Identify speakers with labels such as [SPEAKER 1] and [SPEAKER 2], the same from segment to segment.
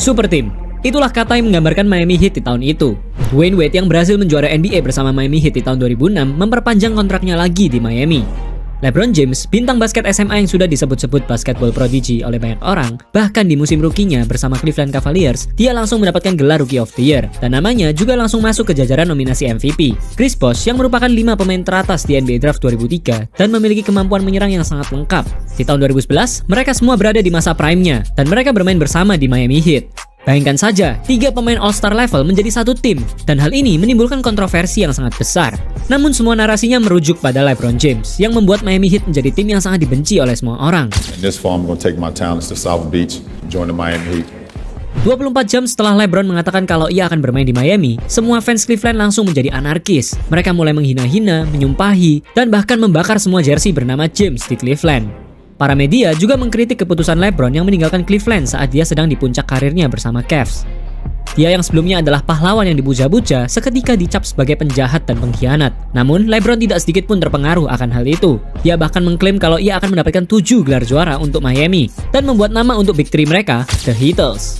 [SPEAKER 1] Super Team. Itulah kata yang menggambarkan Miami Heat di tahun itu. Dwyane Wade yang berhasil menjuara NBA bersama Miami Heat di tahun 2006 memperpanjang kontraknya lagi di Miami. LeBron James, bintang basket SMA yang sudah disebut-sebut basketball prodigy oleh banyak orang, bahkan di musim rookie-nya bersama Cleveland Cavaliers, dia langsung mendapatkan gelar Rookie of the Year, dan namanya juga langsung masuk ke jajaran nominasi MVP. Chris Bosh yang merupakan 5 pemain teratas di NBA Draft 2003 dan memiliki kemampuan menyerang yang sangat lengkap. Di tahun 2011, mereka semua berada di masa prime-nya, dan mereka bermain bersama di Miami Heat. Bayangkan saja, 3 pemain All-Star level menjadi satu tim, dan hal ini menimbulkan kontroversi yang sangat besar. Namun semua narasinya merujuk pada LeBron James, yang membuat Miami Heat menjadi tim yang sangat dibenci oleh semua orang. 24 jam setelah LeBron mengatakan kalau ia akan bermain di Miami, semua fans Cleveland langsung menjadi anarkis. Mereka mulai menghina-hina, menyumpahi, dan bahkan membakar semua jersey bernama James di Cleveland. Para media juga mengkritik keputusan LeBron yang meninggalkan Cleveland saat dia sedang di puncak karirnya bersama Cavs. Dia yang sebelumnya adalah pahlawan yang dipuja-puja seketika dicap sebagai penjahat dan pengkhianat. Namun, LeBron tidak sedikit pun terpengaruh akan hal itu. Dia bahkan mengklaim kalau ia akan mendapatkan 7 gelar juara untuk Miami dan membuat nama untuk Big Three mereka, The Heatles.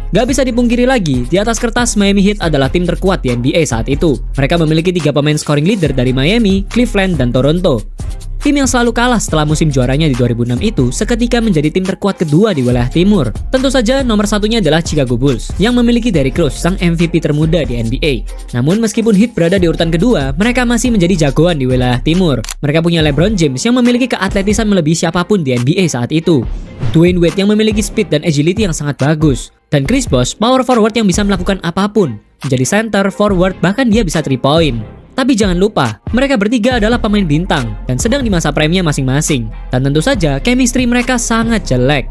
[SPEAKER 1] Gak bisa dipungkiri lagi, di atas kertas Miami Heat adalah tim terkuat di NBA saat itu. Mereka memiliki 3 pemain scoring leader dari Miami, Cleveland, dan Toronto. Tim yang selalu kalah setelah musim juaranya di 2006 itu seketika menjadi tim terkuat kedua di wilayah timur. Tentu saja nomor satunya adalah Chicago Bulls yang memiliki Derrick Rose, sang MVP termuda di NBA. Namun meskipun Heat berada di urutan kedua, mereka masih menjadi jagoan di wilayah timur. Mereka punya LeBron James yang memiliki keatletisan melebihi siapapun di NBA saat itu. Dwyane Wade yang memiliki speed dan agility yang sangat bagus. Dan Chris Bosh, power forward yang bisa melakukan apapun. Menjadi center, forward, bahkan dia bisa 3 point. Tapi jangan lupa, mereka bertiga adalah pemain bintang dan sedang di masa prime-nya masing-masing. Dan tentu saja, chemistry mereka sangat jelek.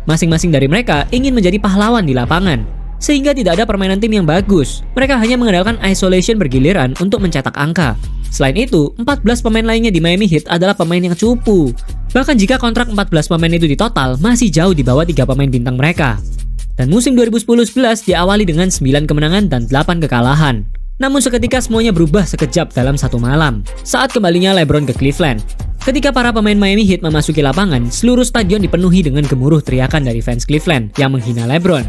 [SPEAKER 1] Masing-masing dari mereka ingin menjadi pahlawan di lapangan, sehingga tidak ada permainan tim yang bagus. Mereka hanya mengandalkan isolation bergiliran untuk mencetak angka. Selain itu, 14 pemain lainnya di Miami Heat adalah pemain yang cupu. Bahkan jika kontrak 14 pemain itu ditotal, masih jauh di bawah 3 pemain bintang mereka. Dan musim 2010-11 diawali dengan 9 kemenangan dan 8 kekalahan. Namun seketika semuanya berubah sekejap dalam satu malam, saat kembalinya LeBron ke Cleveland. Ketika para pemain Miami Heat memasuki lapangan, seluruh stadion dipenuhi dengan gemuruh teriakan dari fans Cleveland yang menghina LeBron.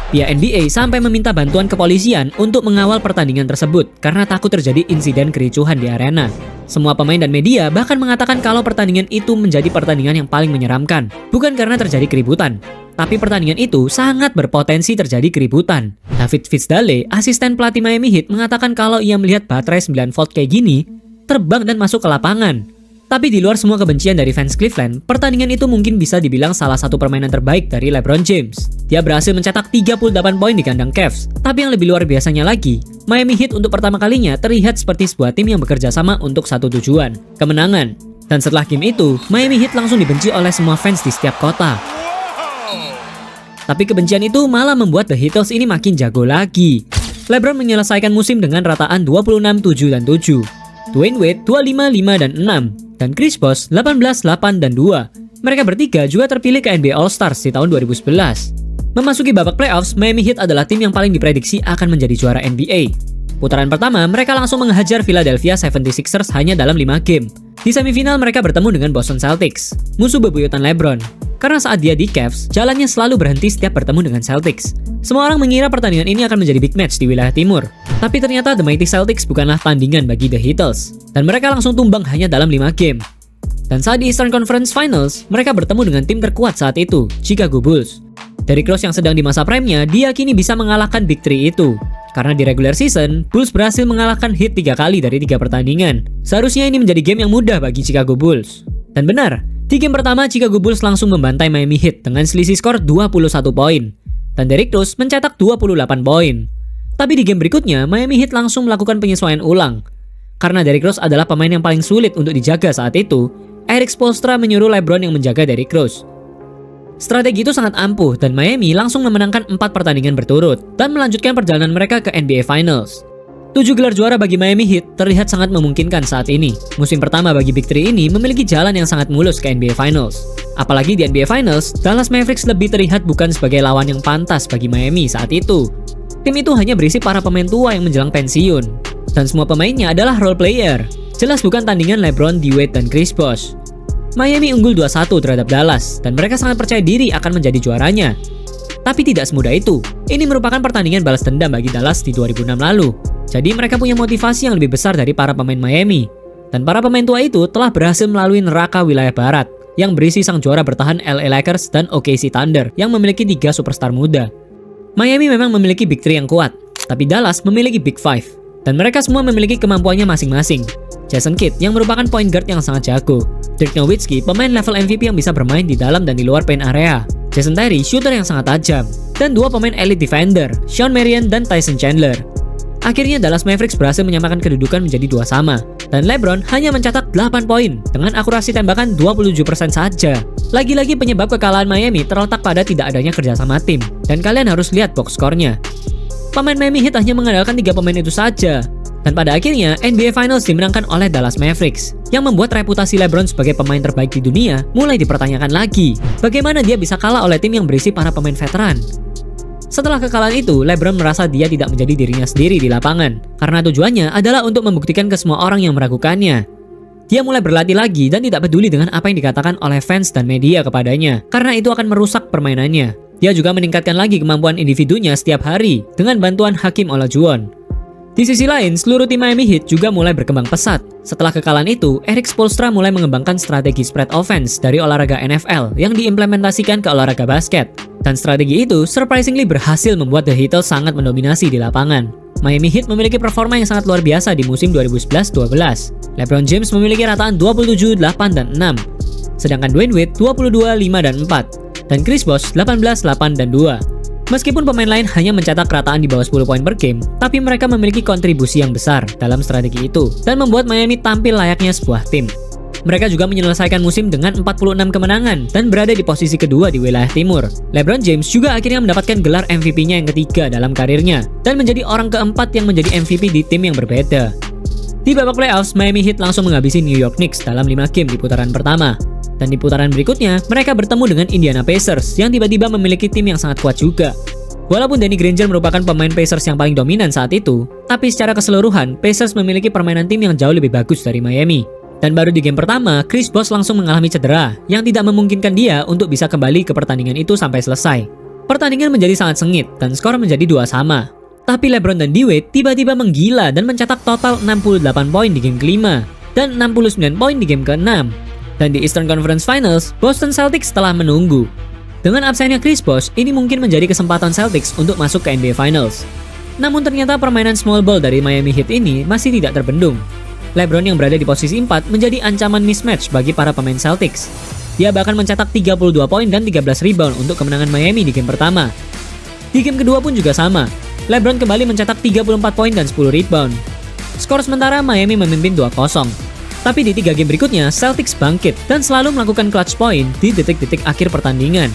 [SPEAKER 1] Pihak NBA sampai meminta bantuan kepolisian untuk mengawal pertandingan tersebut karena takut terjadi insiden kericuhan di arena. Semua pemain dan media bahkan mengatakan kalau pertandingan itu menjadi pertandingan yang paling menyeramkan, bukan karena terjadi keributan, tapi pertandingan itu sangat berpotensi terjadi keributan. David Fizdale, asisten pelatih Miami Heat, mengatakan kalau ia melihat baterai 9 volt kayak gini terbang dan masuk ke lapangan. Tapi di luar semua kebencian dari fans Cleveland, pertandingan itu mungkin bisa dibilang salah satu permainan terbaik dari LeBron James. Dia berhasil mencetak 38 poin di kandang Cavs. Tapi yang lebih luar biasanya lagi, Miami Heat untuk pertama kalinya terlihat seperti sebuah tim yang bekerja sama untuk satu tujuan, kemenangan. Dan setelah game itu, Miami Heat langsung dibenci oleh semua fans di setiap kota. Tapi kebencian itu malah membuat The Heatles ini makin jago lagi. LeBron menyelesaikan musim dengan rataan 26, 7, dan 7. Dwyane Wade 25, 5, dan 6. Dan Chris Bosh 18, 8, dan 2. Mereka bertiga juga terpilih ke NBA All-Stars di tahun 2011. Memasuki babak playoffs, Miami Heat adalah tim yang paling diprediksi akan menjadi juara NBA. Putaran pertama, mereka langsung menghajar Philadelphia 76ers hanya dalam 5 game. Di semifinal, mereka bertemu dengan Boston Celtics, musuh bebuyutan LeBron. Karena saat dia di Cavs, jalannya selalu berhenti setiap bertemu dengan Celtics. Semua orang mengira pertandingan ini akan menjadi big match di wilayah timur. Tapi ternyata The Mighty Celtics bukanlah tandingan bagi The Heatles. Dan mereka langsung tumbang hanya dalam 5 game. Dan saat di Eastern Conference Finals, mereka bertemu dengan tim terkuat saat itu, Chicago Bulls. Derrick Rose yang sedang di masa prime-nya, diyakini bisa mengalahkan Big Three itu. Karena di regular season, Bulls berhasil mengalahkan Heat 3 kali dari 3 pertandingan. Seharusnya ini menjadi game yang mudah bagi Chicago Bulls. Dan benar, di game pertama Chicago Bulls langsung membantai Miami Heat dengan selisih skor 21 poin. Dan Derrick Rose mencetak 28 poin. Tapi di game berikutnya, Miami Heat langsung melakukan penyesuaian ulang. Karena Derrick Rose adalah pemain yang paling sulit untuk dijaga saat itu, Erik Spoelstra menyuruh LeBron yang menjaga Derrick Rose. Strategi itu sangat ampuh dan Miami langsung memenangkan 4 pertandingan berturut dan melanjutkan perjalanan mereka ke NBA Finals. 7 gelar juara bagi Miami Heat terlihat sangat memungkinkan saat ini. Musim pertama bagi Big Three ini memiliki jalan yang sangat mulus ke NBA Finals. Apalagi di NBA Finals, Dallas Mavericks lebih terlihat bukan sebagai lawan yang pantas bagi Miami saat itu. Tim itu hanya berisi para pemain tua yang menjelang pensiun. Dan semua pemainnya adalah role player. Jelas bukan tandingan LeBron, Dwyane, dan Chris Bosh. Miami unggul 2-1 terhadap Dallas, dan mereka sangat percaya diri akan menjadi juaranya. Tapi tidak semudah itu. Ini merupakan pertandingan balas dendam bagi Dallas di 2006 lalu. Jadi mereka punya motivasi yang lebih besar dari para pemain Miami. Dan para pemain tua itu telah berhasil melalui neraka wilayah barat, yang berisi sang juara bertahan LA Lakers dan OKC Thunder yang memiliki 3 superstar muda. Miami memang memiliki Big 3 yang kuat, tapi Dallas memiliki Big 5. Dan mereka semua memiliki kemampuannya masing-masing. Jason Kidd yang merupakan point guard yang sangat jago. Dirk Nowitzki, pemain level MVP yang bisa bermain di dalam dan di luar paint area. Jason Terry, shooter yang sangat tajam. Dan 2 pemain elite defender, Shawn Marion dan Tyson Chandler. Akhirnya Dallas Mavericks berhasil menyamakan kedudukan menjadi 2 sama. Dan LeBron hanya mencetak 8 poin dengan akurasi tembakan 27% saja. Lagi-lagi penyebab kekalahan Miami terletak pada tidak adanya kerjasama tim. Dan kalian harus lihat box score-nya. Pemain Miami Heat hanya mengandalkan 3 pemain itu saja. Dan pada akhirnya, NBA Finals dimenangkan oleh Dallas Mavericks, yang membuat reputasi LeBron sebagai pemain terbaik di dunia mulai dipertanyakan lagi. Bagaimana dia bisa kalah oleh tim yang berisi para pemain veteran? Setelah kekalahan itu, LeBron merasa dia tidak menjadi dirinya sendiri di lapangan, karena tujuannya adalah untuk membuktikan ke semua orang yang meragukannya. Dia mulai berlatih lagi dan tidak peduli dengan apa yang dikatakan oleh fans dan media kepadanya, karena itu akan merusak permainannya. Dia juga meningkatkan lagi kemampuan individunya setiap hari dengan bantuan Hakeem Olajuwon. Di sisi lain, seluruh tim Miami Heat juga mulai berkembang pesat. Setelah kekalahan itu, Erik Spoelstra mulai mengembangkan strategi spread offense dari olahraga NFL yang diimplementasikan ke olahraga basket. Dan strategi itu surprisingly berhasil membuat The Heat sangat mendominasi di lapangan. Miami Heat memiliki performa yang sangat luar biasa di musim 2011-12. LeBron James memiliki rataan 27, 8, dan 6. Sedangkan Dwayne Wade 22, 5, dan 4. Dan Chris Bosh 18, 8, dan 2. Meskipun pemain lain hanya mencetak rataan di bawah 10 poin per game, tapi mereka memiliki kontribusi yang besar dalam strategi itu dan membuat Miami tampil layaknya sebuah tim. Mereka juga menyelesaikan musim dengan 46 kemenangan dan berada di posisi kedua di wilayah timur. LeBron James juga akhirnya mendapatkan gelar MVP-nya yang ketiga dalam karirnya dan menjadi orang keempat yang menjadi MVP di tim yang berbeda. Di babak playoffs, Miami Heat langsung menghabisi New York Knicks dalam 5 game di putaran pertama. Dan di putaran berikutnya, mereka bertemu dengan Indiana Pacers yang tiba-tiba memiliki tim yang sangat kuat juga. Walaupun Danny Granger merupakan pemain Pacers yang paling dominan saat itu, tapi secara keseluruhan, Pacers memiliki permainan tim yang jauh lebih bagus dari Miami. Dan baru di game pertama, Chris Bosh langsung mengalami cedera yang tidak memungkinkan dia untuk bisa kembali ke pertandingan itu sampai selesai. Pertandingan menjadi sangat sengit dan skor menjadi 2 sama. Tapi LeBron dan D-Wade tiba-tiba menggila dan mencetak total 68 poin di game kelima dan 69 poin di game ke-6. Dan di Eastern Conference Finals, Boston Celtics telah menunggu. Dengan absennya Chris Bosh, ini mungkin menjadi kesempatan Celtics untuk masuk ke NBA Finals. Namun ternyata permainan small ball dari Miami Heat ini masih tidak terbendung. LeBron yang berada di posisi 4 menjadi ancaman mismatch bagi para pemain Celtics. Dia bahkan mencetak 32 poin dan 13 rebound untuk kemenangan Miami di game pertama. Di game kedua pun juga sama. LeBron kembali mencetak 34 poin dan 10 rebound. Skor sementara Miami memimpin 2-0. Tapi di 3 game berikutnya, Celtics bangkit dan selalu melakukan clutch point di detik-detik akhir pertandingan.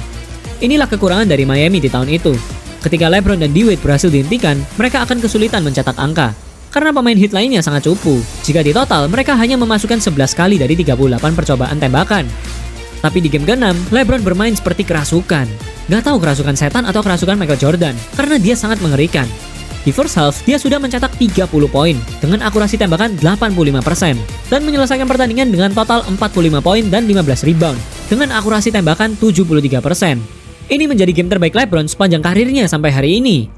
[SPEAKER 1] Inilah kekurangan dari Miami di tahun itu. Ketika LeBron dan D-Wade berhasil dihentikan, mereka akan kesulitan mencetak angka. Karena pemain Heat lainnya sangat cupu. Jika di total, mereka hanya memasukkan 11 kali dari 38 percobaan tembakan. Tapi di game ke-6, LeBron bermain seperti kerasukan. Gak tahu kerasukan setan atau kerasukan Michael Jordan, karena dia sangat mengerikan. Di first half, dia sudah mencetak 30 poin dengan akurasi tembakan 85% dan menyelesaikan pertandingan dengan total 45 poin dan 15 rebound dengan akurasi tembakan 73%. Ini menjadi game terbaik LeBron sepanjang karirnya sampai hari ini.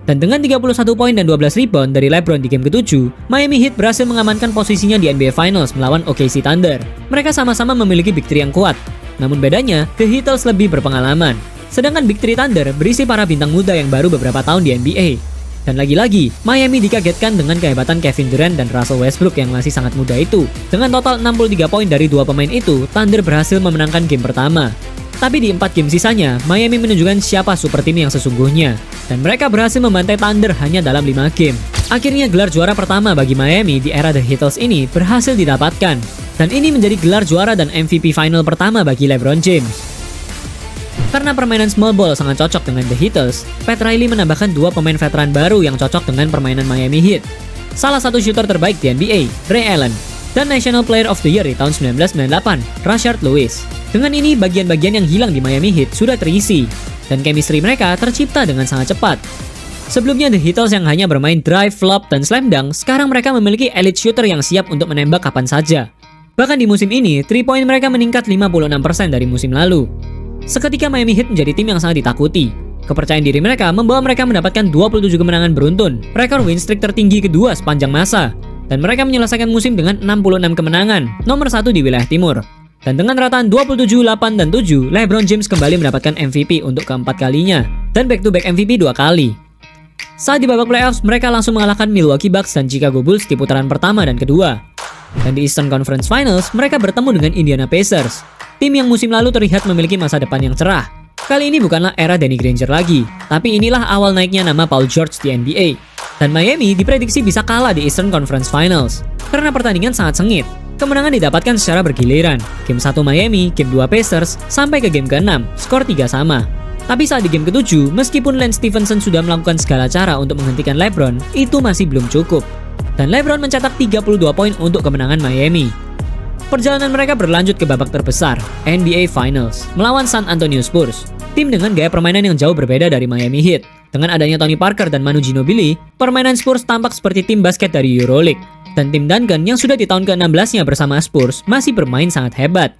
[SPEAKER 1] Dan dengan 31 poin dan 12 rebound dari LeBron di game ke-7, Miami Heat berhasil mengamankan posisinya di NBA Finals melawan OKC Thunder. Mereka sama-sama memiliki Big 3 yang kuat. Namun bedanya, The Heat lebih berpengalaman. Sedangkan Big 3 Thunder berisi para bintang muda yang baru beberapa tahun di NBA. Dan lagi-lagi, Miami dikagetkan dengan kehebatan Kevin Durant dan Russell Westbrook yang masih sangat muda itu. Dengan total 63 poin dari 2 pemain itu, Thunder berhasil memenangkan game pertama. Tapi di 4 game sisanya, Miami menunjukkan siapa super tim yang sesungguhnya. Dan mereka berhasil membantai Thunder hanya dalam 5 game. Akhirnya gelar juara pertama bagi Miami di era The Heat ini berhasil didapatkan. Dan ini menjadi gelar juara dan MVP final pertama bagi LeBron James. Karena permainan small ball sangat cocok dengan The Heat, Pat Riley menambahkan 2 pemain veteran baru yang cocok dengan permainan Miami Heat. Salah satu shooter terbaik di NBA, Ray Allen, dan National Player of the Year di tahun 1998, Rashard Lewis. Dengan ini, bagian-bagian yang hilang di Miami Heat sudah terisi, dan chemistry mereka tercipta dengan sangat cepat. Sebelumnya The Heat yang hanya bermain drive, flop, dan slam dunk, sekarang mereka memiliki elite shooter yang siap untuk menembak kapan saja. Bahkan di musim ini, 3-point mereka meningkat 56% dari musim lalu. Seketika Miami Heat menjadi tim yang sangat ditakuti. Kepercayaan diri mereka membawa mereka mendapatkan 27 kemenangan beruntun, rekor win streak tertinggi kedua sepanjang masa. Dan mereka menyelesaikan musim dengan 66 kemenangan, nomor 1 di wilayah timur. Dan dengan rataan 27, 8, dan 7, LeBron James kembali mendapatkan MVP untuk keempat kalinya, dan back-to-back MVP 2 kali. Saat di babak playoffs, mereka langsung mengalahkan Milwaukee Bucks dan Chicago Bulls di putaran pertama dan kedua. Dan di Eastern Conference Finals, mereka bertemu dengan Indiana Pacers, tim yang musim lalu terlihat memiliki masa depan yang cerah. Kali ini bukanlah era Danny Granger lagi, tapi inilah awal naiknya nama Paul George di NBA. Dan Miami diprediksi bisa kalah di Eastern Conference Finals karena pertandingan sangat sengit. Kemenangan didapatkan secara bergiliran. Game 1 Miami, game 2 Pacers, sampai ke game ke-6, skor 3 sama. Tapi saat di game ke-7, meskipun Lance Stephenson sudah melakukan segala cara untuk menghentikan LeBron, itu masih belum cukup. Dan LeBron mencetak 32 poin untuk kemenangan Miami. Perjalanan mereka berlanjut ke babak terbesar, NBA Finals, melawan San Antonio Spurs, tim dengan gaya permainan yang jauh berbeda dari Miami Heat. Dengan adanya Tony Parker dan Manu Ginobili, permainan Spurs tampak seperti tim basket dari EuroLeague. Dan tim Duncan yang sudah di tahun ke-16-nya bersama Spurs masih bermain sangat hebat.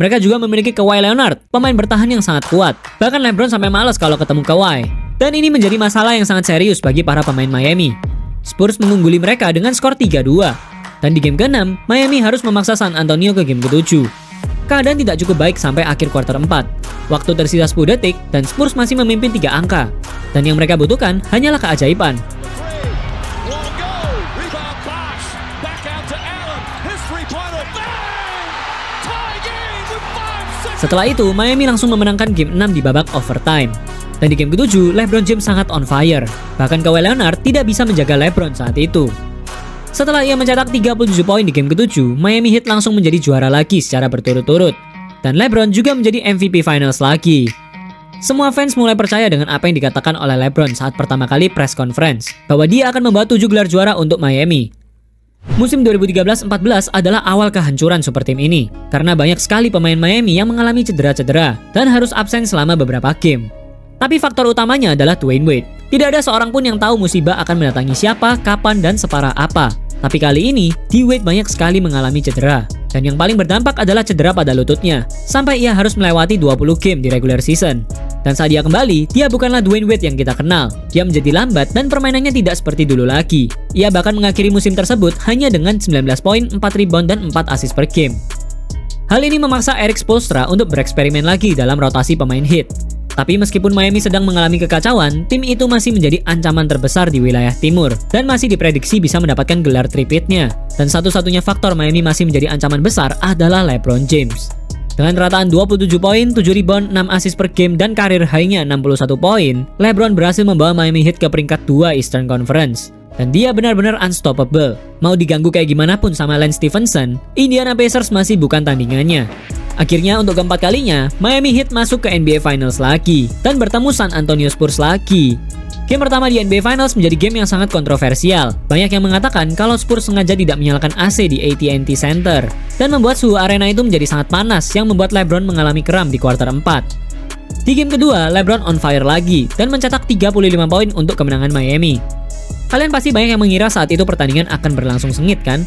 [SPEAKER 1] Mereka juga memiliki Kawhi Leonard, pemain bertahan yang sangat kuat. Bahkan LeBron sampai malas kalau ketemu Kawhi. Dan ini menjadi masalah yang sangat serius bagi para pemain Miami. Spurs mengungguli mereka dengan skor 3-2. Dan di game ke-6, Miami harus memaksa San Antonio ke game ke-7. Keadaan tidak cukup baik sampai akhir kuarter 4. Waktu tersisa 10 detik dan Spurs masih memimpin 3 angka. Dan yang mereka butuhkan hanyalah keajaiban. Setelah itu, Miami langsung memenangkan game 6 di babak overtime. Dan di game ke-7, LeBron James sangat on fire. Bahkan Kawhi Leonard tidak bisa menjaga LeBron saat itu. Setelah ia mencetak 37 poin di game ke-7, Miami Heat langsung menjadi juara lagi secara berturut-turut. Dan LeBron juga menjadi MVP Finals lagi. Semua fans mulai percaya dengan apa yang dikatakan oleh LeBron saat pertama kali press conference, bahwa dia akan membawa 7 gelar juara untuk Miami. Musim 2013-14 adalah awal kehancuran super tim ini, karena banyak sekali pemain Miami yang mengalami cedera-cedera dan harus absen selama beberapa game. Tapi faktor utamanya adalah Dwyane Wade. Tidak ada seorang pun yang tahu musibah akan mendatangi siapa, kapan, dan separah apa. Tapi kali ini, Dwyane Wade banyak sekali mengalami cedera. Dan yang paling berdampak adalah cedera pada lututnya, sampai ia harus melewati 20 game di regular season. Dan saat dia kembali, dia bukanlah Dwyane Wade yang kita kenal. Dia menjadi lambat dan permainannya tidak seperti dulu lagi. Ia bahkan mengakhiri musim tersebut hanya dengan 19 poin, 4 rebound, dan 4 assist per game. Hal ini memaksa Erik Spoelstra untuk bereksperimen lagi dalam rotasi pemain Heat. Tapi meskipun Miami sedang mengalami kekacauan, tim itu masih menjadi ancaman terbesar di wilayah timur dan masih diprediksi bisa mendapatkan gelar three-peatnya. Dan satu-satunya faktor Miami masih menjadi ancaman besar adalah LeBron James. Dengan rataan 27 poin, 7 rebound, 6 assist per game, dan karir high-nya 61 poin, LeBron berhasil membawa Miami Heat ke peringkat 2 Eastern Conference. Dan dia benar-benar unstoppable. Mau diganggu kayak gimana pun sama Lance Stephenson, Indiana Pacers masih bukan tandingannya. Akhirnya untuk keempat kalinya, Miami Heat masuk ke NBA Finals lagi dan bertemu San Antonio Spurs lagi. Game pertama di NBA Finals menjadi game yang sangat kontroversial. Banyak yang mengatakan kalau Spurs sengaja tidak menyalakan AC di AT&T Center dan membuat suhu arena itu menjadi sangat panas yang membuat LeBron mengalami kram di kuarter 4. Di game kedua, LeBron on fire lagi dan mencetak 35 poin untuk kemenangan Miami. Kalian pasti banyak yang mengira saat itu pertandingan akan berlangsung sengit kan?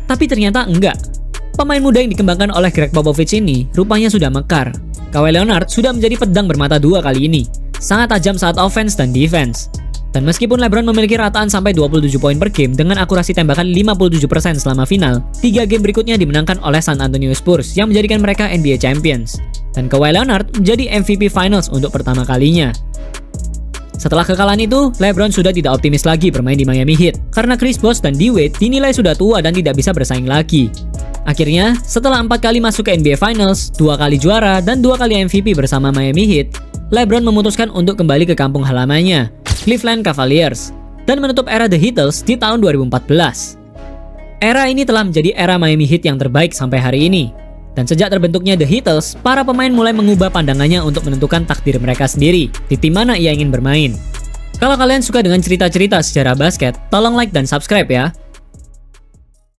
[SPEAKER 1] Tapi ternyata enggak. Pemain muda yang dikembangkan oleh Greg Popovich ini rupanya sudah mekar. Kawhi Leonard sudah menjadi pedang bermata dua kali ini. Sangat tajam saat offense dan defense. Dan meskipun LeBron memiliki rataan sampai 27 poin per game dengan akurasi tembakan 57% selama final, 3 game berikutnya dimenangkan oleh San Antonio Spurs yang menjadikan mereka NBA Champions. Dan Kawhi Leonard menjadi MVP Finals untuk pertama kalinya. Setelah kekalahan itu, LeBron sudah tidak optimis lagi bermain di Miami Heat karena Chris Bosh dan D. Wade dinilai sudah tua dan tidak bisa bersaing lagi. Akhirnya, setelah 4 kali masuk ke NBA Finals, 2 kali juara, dan 2 kali MVP bersama Miami Heat, LeBron memutuskan untuk kembali ke kampung halamannya, Cleveland Cavaliers, dan menutup era The Heatles di tahun 2014. Era ini telah menjadi era Miami Heat yang terbaik sampai hari ini. Dan sejak terbentuknya The Heatles, para pemain mulai mengubah pandangannya untuk menentukan takdir mereka sendiri di tim mana ia ingin bermain. Kalau kalian suka dengan cerita-cerita sejarah basket, tolong like dan subscribe ya.